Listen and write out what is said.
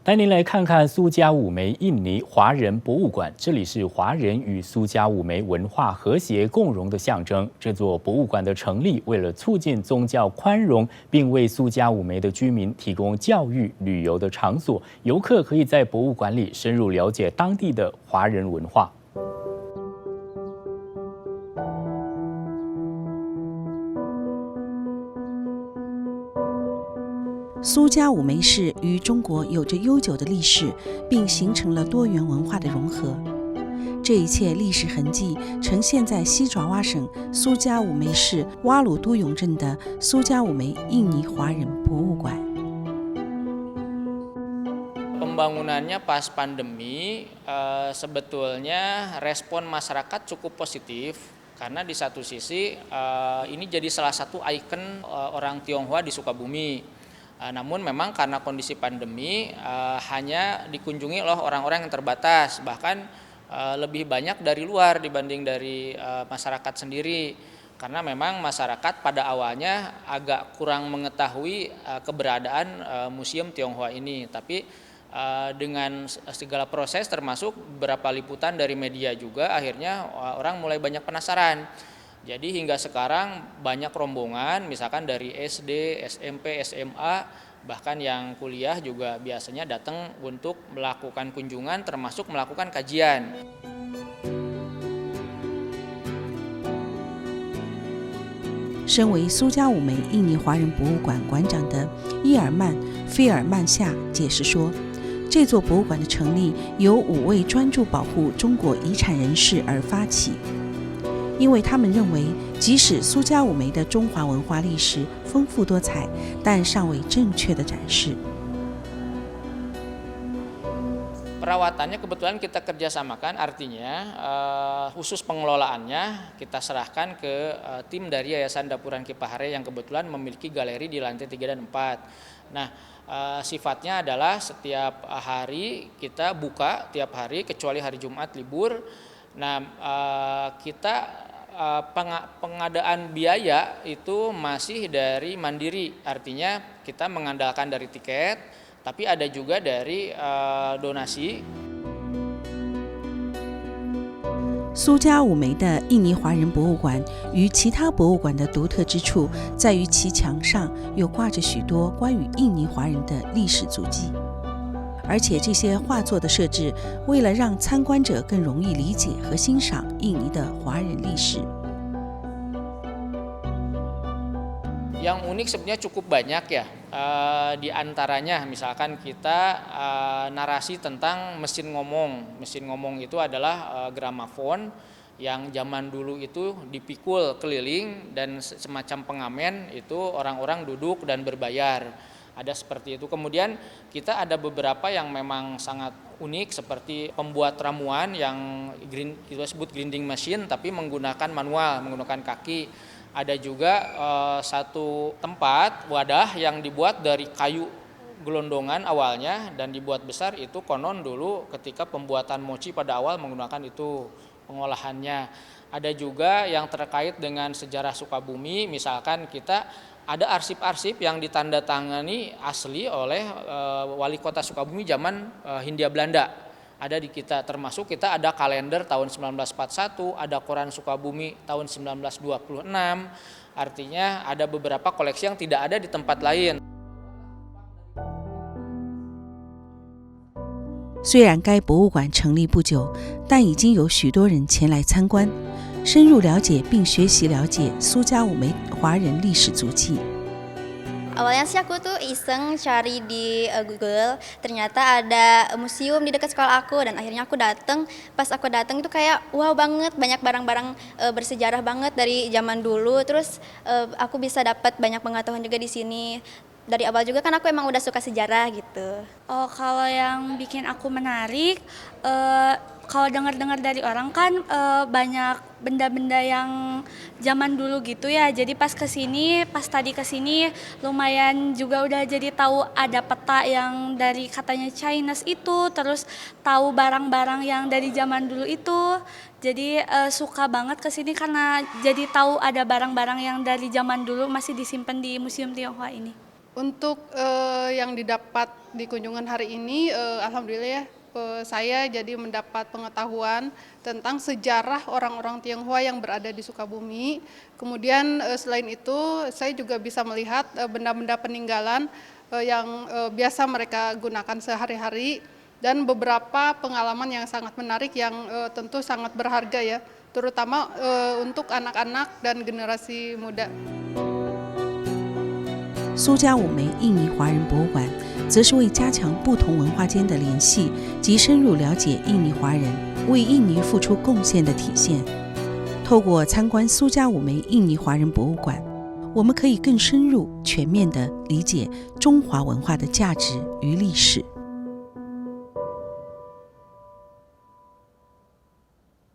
带您来看看苏家五梅印尼华人博物馆，这里是华人与苏家五梅文化和谐共荣的象征。这座博物馆的成立，为了促进宗教宽容，并为苏家五梅的居民提供教育、旅游的场所，游客可以在博物馆里深入了解当地的华人文化。苏家五梅市与中国有着悠久的历史，并形成了多元文化的融合。这一切历史痕迹呈现在西爪哇省苏家五梅市瓦鲁都永镇的苏家五梅印尼华人博物馆。Pembangunannya pas pandemi, sebetulnya respon masyarakat cukup positif karena di satu sisi ini jadi salah satu ikon orang Tionghoa di Sukabumi. Namun memang karena kondisi pandemi hanya dikunjungi oleh orang-orang yang terbatas, bahkan lebih banyak dari luar dibanding dari masyarakat sendiri. Karena memang masyarakat pada awalnya agak kurang mengetahui keberadaan Museum Tionghoa ini. Tapi dengan segala proses termasuk beberapa liputan dari media juga, akhirnya orang mulai banyak penasaran. Jadi hingga sekarang banyak rombongan misalkan dari SD, SMP, SMA, bahkan yang kuliah juga biasanya datang untuk melakukan kunjungan termasuk melakukan kajian. 身为苏家五梅印尼华人博物馆馆长的伊尔曼·菲尔曼夏解释说，这座博物馆的成立由5位专注保护中国遗产人士而发起。因为他们认为，即使苏家五梅的中华文化历史丰富多彩，但尚未正确的展示。Perawatannya kebetulan kita kerjasamakan, artinya khusus pengelolaannya kita serahkan ke tim dari Yayasan Dapuran Kipahare yang kebetulan memiliki galeri di lantai 3 dan 4. Nah, sifatnya adalah setiap hari kita buka, tiap hari kecuali hari Jumat libur. Nah, kita pengadaan biaya itu masih dari mandiri, artinya kita mengandalkan dari tiket, tapi ada juga dari donasi. 苏家五梅的印尼华人博物馆与其他博物馆的独特之处，在于其墙上有挂着许多关于印尼华人的历史足迹。而且这些画作的设置，为了让参观者更容易理解和欣赏印尼的华人历史。Yang unik sebenarnya cukup banyak ya, di antaranya misalkan kita narasi tentang mesin ngomong. Mesin ngomong itu adalah gramafon yang zaman dulu itu dipikul keliling dan semacam pengamen, itu orang-orang duduk dan berbayar. Ada seperti itu. Kemudian kita ada beberapa yang memang sangat unik seperti pembuat ramuan yang kita sebut grinding machine tapi menggunakan manual, menggunakan kaki. Ada juga satu tempat wadah yang dibuat dari kayu gelondongan awalnya dan dibuat besar, itu konon dulu ketika pembuatan mochi pada awal menggunakan itu pengolahannya. Ada juga yang terkait dengan sejarah Sukabumi, misalkan kita ada arsip-arsip yang ditandatangani asli oleh wali kota Sukabumi zaman Hindia Belanda. Ada di kita, termasuk kita ada kalender tahun 1941, ada koran Sukabumi tahun 1926. Artinya ada beberapa koleksi yang tidak ada di tempat lain. 虽然该博物馆成立不久，但已经有许多人前来参观，深入了解并学习了解苏家五梅华人历史足迹。 Awalnya sih aku tuh iseng cari di Google, ternyata ada museum di dekat sekolah aku dan akhirnya aku datang. Pas aku datang itu kayak wow banget, banyak barang-barang bersejarah banget dari zaman dulu. Terus aku bisa dapat banyak pengetahuan juga di sini. Dari awal juga kan aku emang udah suka sejarah gitu. Oh, kalau yang bikin aku menarik, kalau dengar-dengar dari orang kan banyak benda-benda yang zaman dulu gitu ya. Jadi pas tadi kesini lumayan juga udah jadi tahu ada peta yang dari katanya Chinese itu, terus tahu barang-barang yang dari zaman dulu itu. Jadi suka banget kesini karena jadi tahu ada barang-barang yang dari zaman dulu masih disimpan di Museum Tionghoa ini. Untuk yang didapat di kunjungan hari ini, alhamdulillah ya, saya jadi mendapat pengetahuan tentang sejarah orang-orang Tionghoa yang berada di Sukabumi. Kemudian selain itu, saya juga bisa melihat benda-benda peninggalan yang biasa mereka gunakan sehari-hari, dan beberapa pengalaman yang sangat menarik yang tentu sangat berharga ya, terutama untuk anak-anak dan generasi muda. 苏家五梅印尼华人博物馆则是为加强不同文化间的联系及深入了解印尼华人为印尼付出贡献的体现。透过参观苏家五梅印尼华人博物馆，我们可以更深入、全面地理解中华文化的价值与历史。